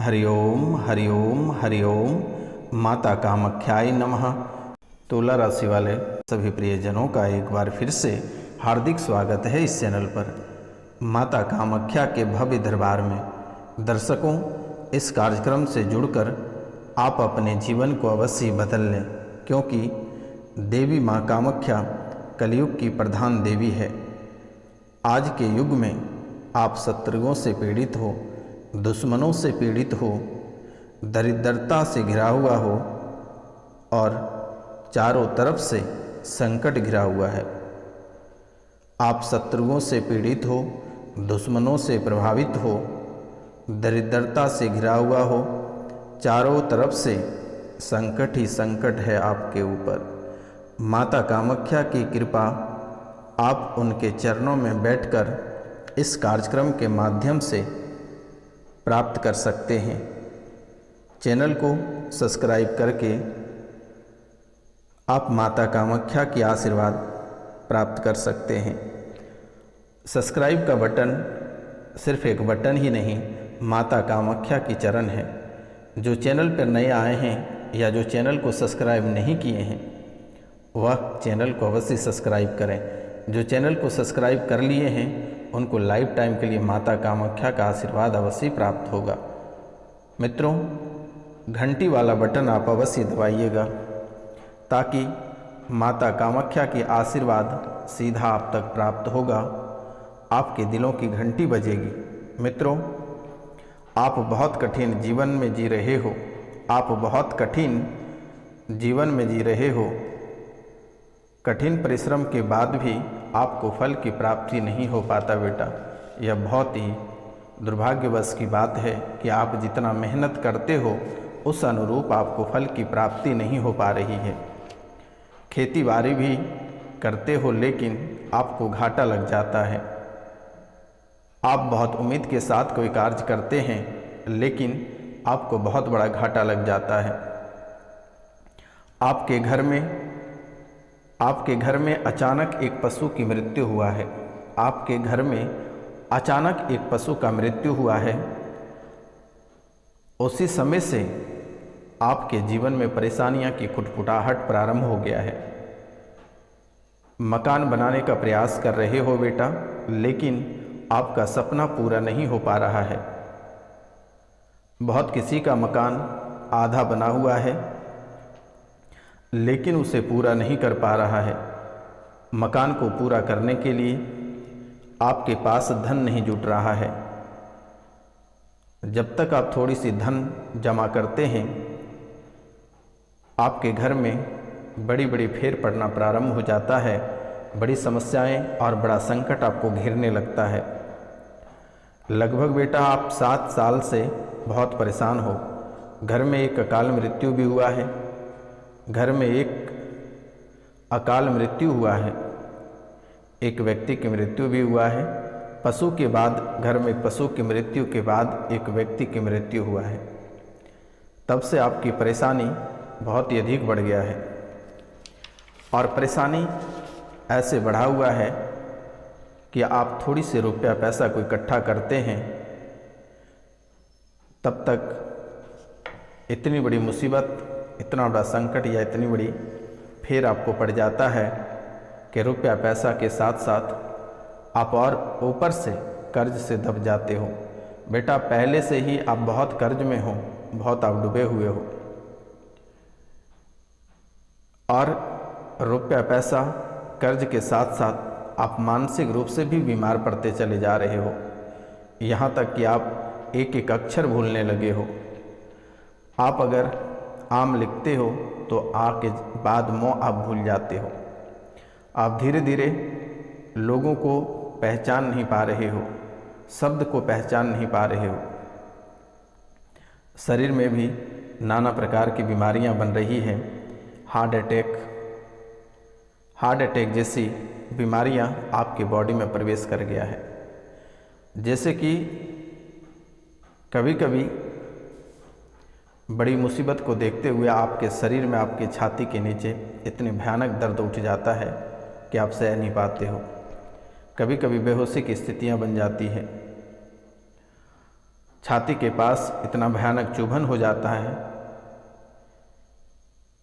हरि ओम हरि ओम। माता कामाख्याय नमः। तुला राशि वाले सभी प्रियजनों का एक बार फिर से हार्दिक स्वागत है इस चैनल पर। माता कामाख्या के भव्य दरबार में दर्शकों, इस कार्यक्रम से जुड़कर आप अपने जीवन को अवश्य बदल लें, क्योंकि देवी माँ कामाख्या कलयुग की प्रधान देवी है। आज के युग में आप शत्रुओं से पीड़ित हो, दुश्मनों से पीड़ित हो, दरिद्रता से घिरा हुआ हो और चारों तरफ से संकट घिरा हुआ है। आप शत्रुओं से पीड़ित हो, दुश्मनों से प्रभावित हो, दरिद्रता से घिरा हुआ हो, चारों तरफ से संकट ही संकट है आपके ऊपर। माता कामाख्या की कृपा आप उनके चरणों में बैठकर इस कार्यक्रम के माध्यम से प्राप्त कर सकते हैं। चैनल को सब्सक्राइब करके आप माता कामाख्या की आशीर्वाद प्राप्त कर सकते हैं। सब्सक्राइब का बटन सिर्फ एक बटन ही नहीं, माता कामाख्या की चरण है। जो चैनल पर नए आए हैं या जो चैनल को सब्सक्राइब नहीं किए हैं, वह चैनल को अवश्य सब्सक्राइब करें। जो चैनल को सब्सक्राइब कर लिए हैं उनको लाइफ टाइम के लिए माता कामाख्या का आशीर्वाद अवश्य प्राप्त होगा। मित्रों, घंटी वाला बटन आप अवश्य दबाइएगा ताकि माता कामाख्या की आशीर्वाद सीधा आप तक प्राप्त होगा। आपके दिलों की घंटी बजेगी। मित्रों, आप बहुत कठिन जीवन में जी रहे हो, आप बहुत कठिन जीवन में जी रहे हो। कठिन परिश्रम के बाद भी आपको फल की प्राप्ति नहीं हो पाता बेटा। यह बहुत ही दुर्भाग्यवश की बात है कि आप जितना मेहनत करते हो उस अनुरूप आपको फल की प्राप्ति नहीं हो पा रही है। खेती बाड़ी भी करते हो लेकिन आपको घाटा लग जाता है। आप बहुत उम्मीद के साथ कोई कार्य करते हैं लेकिन आपको बहुत बड़ा घाटा लग जाता है। आपके घर में अचानक एक पशु की मृत्यु हुआ है। आपके घर में अचानक एक पशु का मृत्यु हुआ है। उसी समय से आपके जीवन में परेशानियां की खुटखुटाहट प्रारंभ हो गया है। मकान बनाने का प्रयास कर रहे हो बेटा, लेकिन आपका सपना पूरा नहीं हो पा रहा है। बहुत किसी का मकान आधा बना हुआ है लेकिन उसे पूरा नहीं कर पा रहा है। मकान को पूरा करने के लिए आपके पास धन नहीं जुट रहा है। जब तक आप थोड़ी सी धन जमा करते हैं, आपके घर में बड़ी बड़ी फेर पड़ना प्रारंभ हो जाता है। बड़ी समस्याएं और बड़ा संकट आपको घेरने लगता है। लगभग बेटा आप 7 साल से बहुत परेशान हो। घर में एक अकाल मृत्यु भी हुआ है। घर में एक अकाल मृत्यु हुआ है। एक व्यक्ति की मृत्यु भी हुआ है। पशु के बाद घर में एक पशु की मृत्यु के बाद एक व्यक्ति की मृत्यु हुआ है। तब से आपकी परेशानी बहुत ही अधिक बढ़ गया है और परेशानी ऐसे बढ़ा हुआ है कि आप थोड़ी सी रुपया पैसा को इकट्ठा करते हैं, तब तक इतनी बड़ी मुसीबत, इतना बड़ा संकट या इतनी बड़ी फेर आपको पड़ जाता है कि रुपया पैसा के साथ साथ आप और ऊपर से कर्ज से दब जाते हो। बेटा, पहले से ही आप बहुत कर्ज में हो, बहुत आप डूबे हुए हो और रुपया पैसा कर्ज के साथ साथ आप मानसिक रूप से भी बीमार पड़ते चले जा रहे हो। यहाँ तक कि आप एक एक अक्षर भूलने लगे हो। आप अगर आम लिखते हो तो आ के बाद मो आप भूल जाते हो। आप धीरे धीरे लोगों को पहचान नहीं पा रहे हो, शब्द को पहचान नहीं पा रहे हो। शरीर में भी नाना प्रकार की बीमारियां बन रही हैं। हार्ट अटैक जैसी बीमारियां आपकी बॉडी में प्रवेश कर गया है। जैसे कि कभी कभी बड़ी मुसीबत को देखते हुए आपके शरीर में, आपके छाती के नीचे इतने भयानक दर्द उठ जाता है कि आप सह नहीं पाते हो। कभी कभी बेहोशी की स्थितियां बन जाती हैं। छाती के पास इतना भयानक चुभन हो जाता है,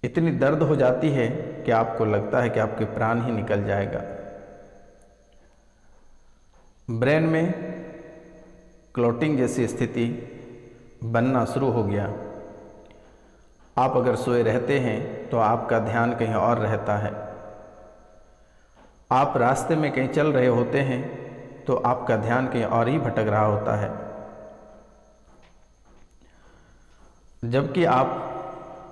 इतनी दर्द हो जाती है कि आपको लगता है कि आपके प्राण ही निकल जाएगा। ब्रेन में क्लॉटिंग जैसी स्थिति बनना शुरू हो गया। आप अगर सोए रहते हैं तो आपका ध्यान कहीं और रहता है। आप रास्ते में कहीं चल रहे होते हैं तो आपका ध्यान कहीं और ही भटक रहा होता है, जबकि आप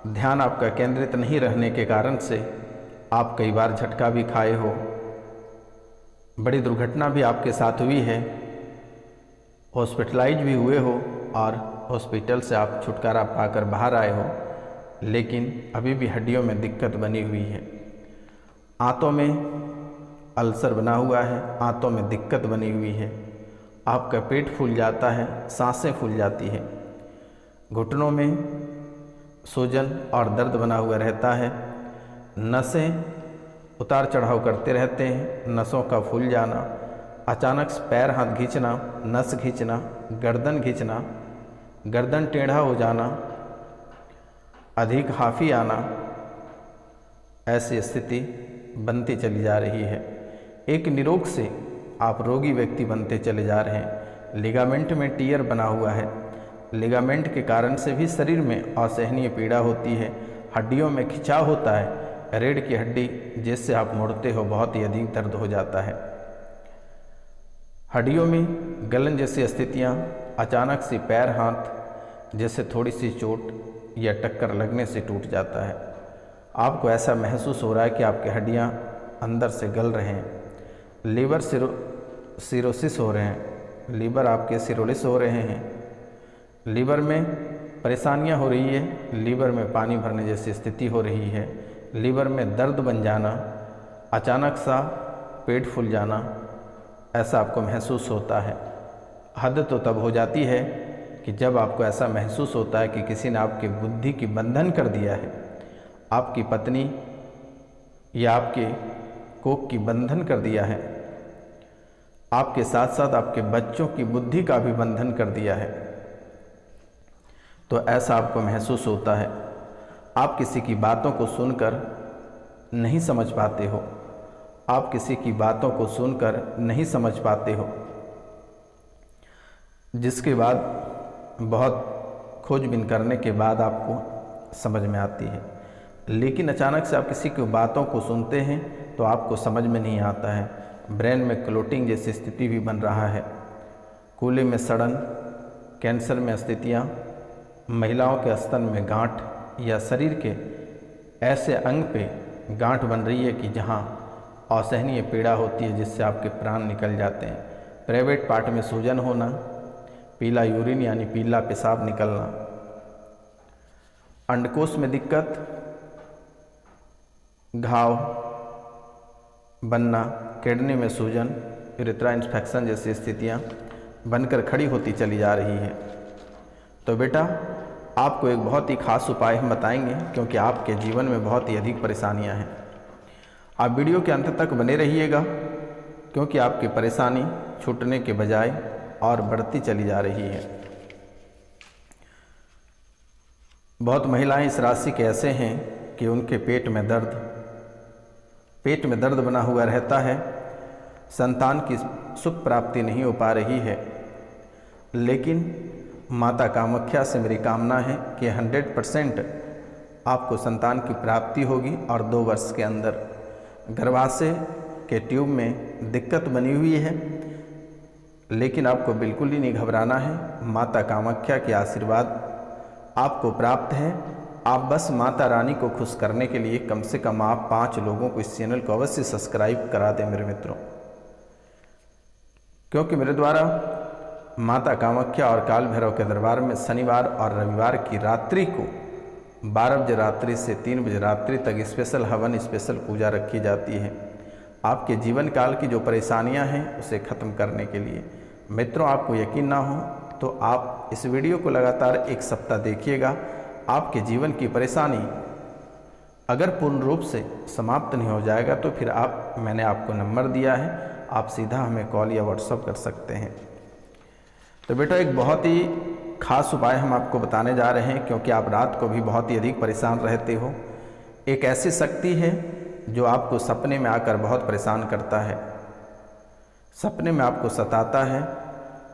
ध्यान आपका केंद्रित नहीं रहने के कारण से आप कई बार झटका भी खाए हो, बड़ी दुर्घटना भी आपके साथ हुई है, हॉस्पिटलाइज भी हुए हो और हॉस्पिटल से आप छुटकारा पाकर बाहर आए हो, लेकिन अभी भी हड्डियों में दिक्कत बनी हुई है। आंतों में अल्सर बना हुआ है, आंतों में दिक्कत बनी हुई है, आपका पेट फूल जाता है, सांसें फूल जाती है, घुटनों में सूजन और दर्द बना हुआ रहता है, नसें उतार चढ़ाव करते रहते हैं, नसों का फूल जाना, अचानक से पैर हाथ खींचना, नस खींचना, खींचना, गर्दन टेढ़ा हो जाना, अधिक हाफी आना, ऐसी स्थिति बनती चली जा रही है। एक निरोग से आप रोगी व्यक्ति बनते चले जा रहे हैं। लिगामेंट में टियर बना हुआ है, लिगामेंट के कारण से भी शरीर में असहनीय पीड़ा होती है, हड्डियों में खिंचाव होता है, रीढ़ की हड्डी जिससे आप मुड़ते हो बहुत ही अधिक दर्द हो जाता है। हड्डियों में गलन जैसी स्थितियाँ, अचानक से पैर हाथ जैसे थोड़ी सी चोट या टक्कर लगने से टूट जाता है। आपको ऐसा महसूस हो रहा है कि आपकी हड्डियाँ अंदर से गल रहे हैं, लीवर सिरोसिस हो रहे हैं, लीवर आपके सिरोलिस हो रहे हैं, लीवर में परेशानियां हो रही है, लीवर में पानी भरने जैसी स्थिति हो रही है, लीवर में दर्द बन जाना, अचानक सा पेट फूल जाना, ऐसा आपको महसूस होता है। हद तो तब हो जाती है कि जब आपको ऐसा महसूस होता है कि किसी ने आपकी बुद्धि की बंधन कर दिया है, आपकी पत्नी या आपके कोख की बंधन कर दिया है, आपके साथ साथ आपके बच्चों की बुद्धि का भी बंधन कर दिया है, तो ऐसा आपको महसूस होता है। आप किसी की बातों को सुनकर नहीं समझ पाते हो, आप किसी की बातों को सुनकर नहीं समझ पाते हो, जिसके बाद बहुत खोजबीन करने के बाद आपको समझ में आती है। लेकिन अचानक से आप किसी की बातों को सुनते हैं तो आपको समझ में नहीं आता है। ब्रेन में क्लोटिंग जैसी स्थिति भी बन रहा है, कूल्हे में सड़न, कैंसर में स्थितियाँ, महिलाओं के स्तन में गांठ या शरीर के ऐसे अंग पे गांठ बन रही है कि जहां असहनीय पीड़ा होती है, जिससे आपके प्राण निकल जाते हैं। प्राइवेट पार्ट में सूजन होना, पीला यूरिन यानी पीला पेशाब निकलना, अंडकोश में दिक्कत, घाव बनना, किडनी में सूजन, यूरेथ्रा इन्फेक्शन जैसी स्थितियां बनकर खड़ी होती चली जा रही है। तो बेटा, आपको एक बहुत ही खास उपाय हम बताएंगे, क्योंकि आपके जीवन में बहुत ही अधिक परेशानियां हैं। आप वीडियो के अंत तक बने रहिएगा, क्योंकि आपकी परेशानी छूटने के बजाय और बढ़ती चली जा रही है। बहुत महिलाएं इस राशि के ऐसे हैं कि उनके पेट में दर्द बना हुआ रहता है, संतान की सुख प्राप्ति नहीं हो पा रही है। लेकिन माता कामाख्या से मेरी कामना है कि 100% आपको संतान की प्राप्ति होगी और 2 वर्ष के अंदर। गर्भाशय के ट्यूब में दिक्कत बनी हुई है, लेकिन आपको बिल्कुल ही नहीं घबराना है। माता कामाख्या के आशीर्वाद आपको प्राप्त है। आप बस माता रानी को खुश करने के लिए कम से कम आप 5 लोगों को इस चैनल को अवश्य सब्सक्राइब करा दें मेरे मित्रों, क्योंकि मेरे द्वारा माता कामाख्या और काल भैरव के दरबार में शनिवार और रविवार की रात्रि को 12 बजे रात्रि से 3 बजे रात्रि तक स्पेशल हवन, स्पेशल पूजा रखी जाती है, आपके जीवन काल की जो परेशानियां हैं उसे ख़त्म करने के लिए। मित्रों, आपको यकीन ना हो तो आप इस वीडियो को लगातार 1 सप्ताह देखिएगा। आपके जीवन की परेशानी अगर पूर्ण रूप से समाप्त नहीं हो जाएगा तो फिर मैंने आपको नंबर दिया है, आप सीधा हमें कॉल या व्हाट्सएप कर सकते हैं। तो बेटा, एक बहुत ही खास उपाय हम आपको बताने जा रहे हैं, क्योंकि आप रात को भी बहुत ही अधिक परेशान रहते हो। एक ऐसी शक्ति है जो आपको सपने में आकर बहुत परेशान करता है, सपने में आपको सताता है,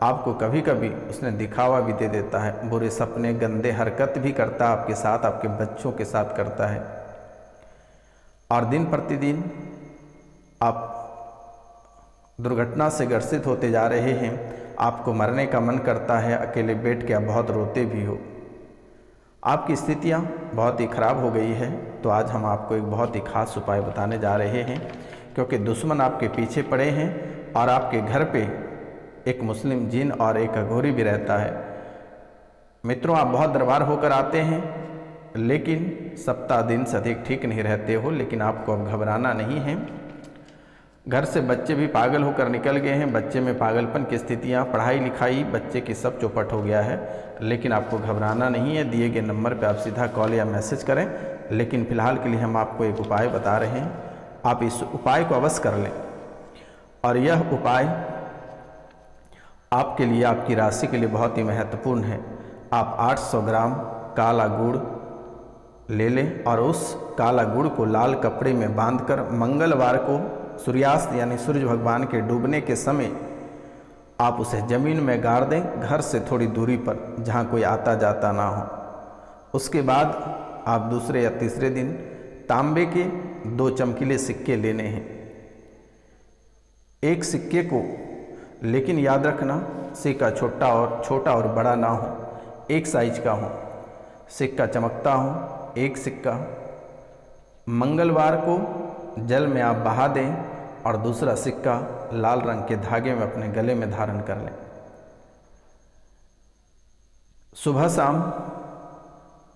आपको कभी कभी उसने दिखावा भी दे देता है, बुरे सपने, गंदे हरकत भी करता है आपके साथ, आपके बच्चों के साथ करता है। और दिन प्रतिदिन आप दुर्घटना से ग्रसित होते जा रहे हैं, आपको मरने का मन करता है, अकेले बैठ के आप बहुत रोते भी हो, आपकी स्थितियां बहुत ही खराब हो गई है। तो आज हम आपको एक बहुत ही खास उपाय बताने जा रहे हैं, क्योंकि दुश्मन आपके पीछे पड़े हैं और आपके घर पे एक मुस्लिम जिन और एक अघोरी भी रहता है। मित्रों, आप बहुत दरबार होकर आते हैं, लेकिन सप्ताह दिन से अधिक ठीक नहीं रहते हो, लेकिन आपको अब घबराना नहीं है। घर से बच्चे भी पागल होकर निकल गए हैं, बच्चे में पागलपन की स्थितियां, पढ़ाई लिखाई बच्चे की सब चौपट हो गया है, लेकिन आपको घबराना नहीं है। दिए गए नंबर पर आप सीधा कॉल या मैसेज करें, लेकिन फ़िलहाल के लिए हम आपको एक उपाय बता रहे हैं, आप इस उपाय को अवश्य कर लें। और यह उपाय आपके लिए, आपकी राशि के लिए बहुत ही महत्वपूर्ण है। आप 800 ग्राम काला गुड़ ले लें और उस काला गुड़ को लाल कपड़े में बांधकर मंगलवार को सूर्यास्त यानी सूर्य भगवान के डूबने के समय आप उसे ज़मीन में गाड़ दें, घर से थोड़ी दूरी पर, जहाँ कोई आता जाता ना हो। उसके बाद आप दूसरे या तीसरे दिन तांबे के 2 चमकीले सिक्के लेने हैं। एक सिक्के को, लेकिन याद रखना सिक्का छोटा और बड़ा ना हो, एक साइज का हो, सिक्का चमकता हो। एक सिक्का मंगलवार को जल में आप बहा दें और दूसरा सिक्का लाल रंग के धागे में अपने गले में धारण कर लें। सुबह शाम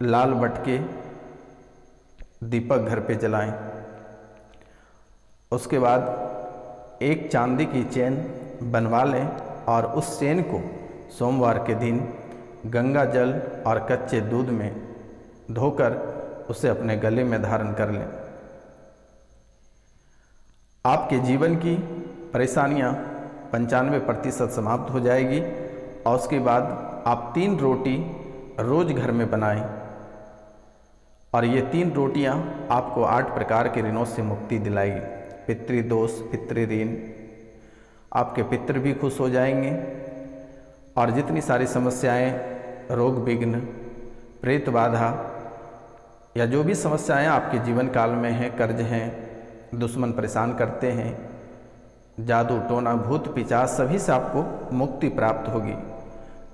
लाल बटके दीपक घर पे जलाएं। उसके बाद एक चांदी की चेन बनवा लें और उस चेन को सोमवार के दिन गंगा जल और कच्चे दूध में धोकर उसे अपने गले में धारण कर लें। आपके जीवन की परेशानियां 95% समाप्त हो जाएगी। और उसके बाद आप 3 रोटी रोज घर में बनाएं और ये 3 रोटियां आपको 8 प्रकार के ऋणों से मुक्ति दिलाएगी। पितृदोष, पितृऋण, आपके पितृ भी खुश हो जाएंगे और जितनी सारी समस्याएं, रोग विघ्न, प्रेत बाधा या जो भी समस्याएं आपके जीवन काल में हैं, कर्ज हैं, दुश्मन परेशान करते हैं, जादू टोना भूत पिशाच, सभी से आपको मुक्ति प्राप्त होगी।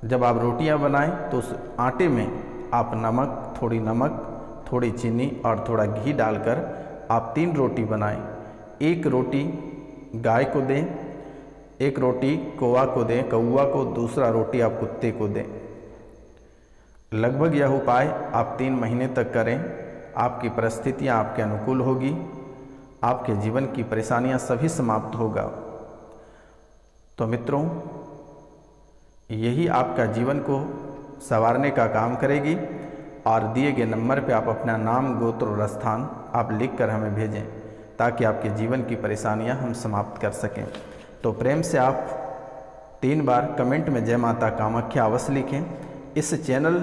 जब आप रोटियां बनाएं तो उस आटे में आप नमक, थोड़ी चीनी और थोड़ा घी डालकर आप 3 रोटी बनाएं। 1 रोटी गाय को दें, 1 रोटी कौवा को दें, दूसरा रोटी आप कुत्ते को दें। लगभग यह उपाय आप 3 महीने तक करें, आपकी परिस्थितियां आपके अनुकूल होगी, आपके जीवन की परेशानियां सभी समाप्त होगा। तो मित्रों, यही आपका जीवन को संवारने का काम करेगी। और दिए गए नंबर पे आप अपना नाम, गोत्र और स्थान आप लिखकर हमें भेजें, ताकि आपके जीवन की परेशानियां हम समाप्त कर सकें। तो प्रेम से आप 3 बार कमेंट में जय माता कामाख्या अवश्य लिखें। इस चैनल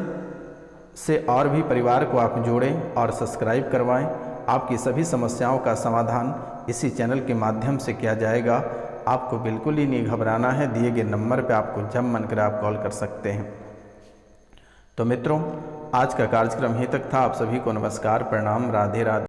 से और भी परिवार को आप जोड़ें और सब्सक्राइब करवाएं। आपकी सभी समस्याओं का समाधान इसी चैनल के माध्यम से किया जाएगा। आपको बिल्कुल ही नहीं घबराना है, दिए गए नंबर पर आपको जब मन करे आप कॉल कर सकते हैं। तो मित्रों, आज का कार्यक्रम यहीं तक था। आप सभी को नमस्कार, प्रणाम, राधे राधे।